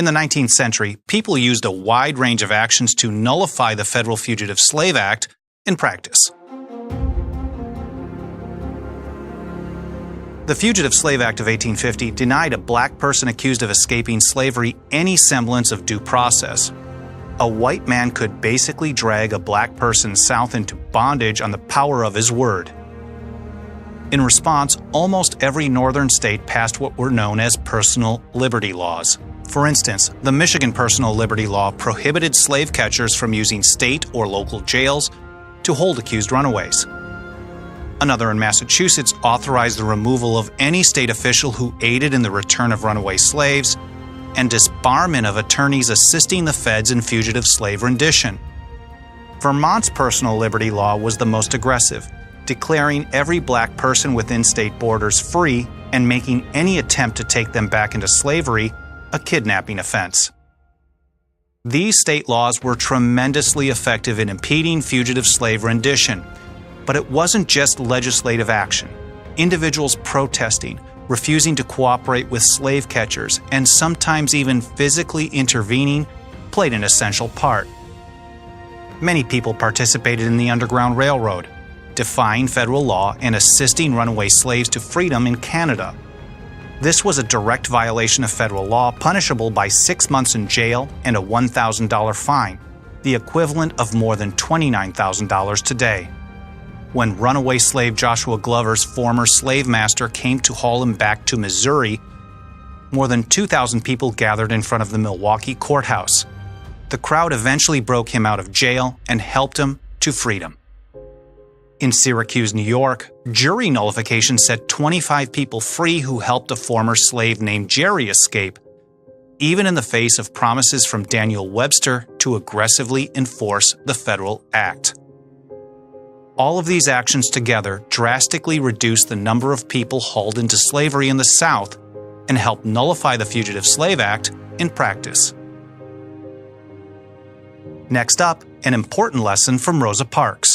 In the 19th century, people used a wide range of actions to nullify the Federal Fugitive Slave Act in practice. The Fugitive Slave Act of 1850 denied a black person accused of escaping slavery any semblance of due process. A white man could basically drag a black person south into bondage on the power of his word. In response, almost every northern state passed what were known as personal liberty laws. For instance, the Michigan Personal Liberty Law prohibited slave catchers from using state or local jails to hold accused runaways. Another in Massachusetts authorized the removal of any state official who aided in the return of runaway slaves and disbarment of attorneys assisting the feds in fugitive slave rendition. Vermont's personal liberty law was the most aggressive, declaring every black person within state borders free and making any attempt to take them back into slavery a kidnapping offense. These state laws were tremendously effective in impeding fugitive slave rendition, but it wasn't just legislative action. Individuals protesting, refusing to cooperate with slave catchers, and sometimes even physically intervening played an essential part. Many people participated in the Underground Railroad, defying federal law and assisting runaway slaves to freedom in Canada. This was a direct violation of federal law, punishable by 6 months in jail and a $1,000 fine, the equivalent of more than $29,000 today. When runaway slave Joshua Glover's former slave master came to haul him back to Missouri, more than 2,000 people gathered in front of the Milwaukee courthouse. The crowd eventually broke him out of jail and helped him to freedom. In Syracuse, New York, jury nullification set 25 people free who helped a former slave named Jerry escape, even in the face of promises from Daniel Webster to aggressively enforce the federal act. All of these actions together drastically reduced the number of people hauled into slavery in the South and helped nullify the Fugitive Slave Act in practice. Next up, an important lesson from Rosa Parks.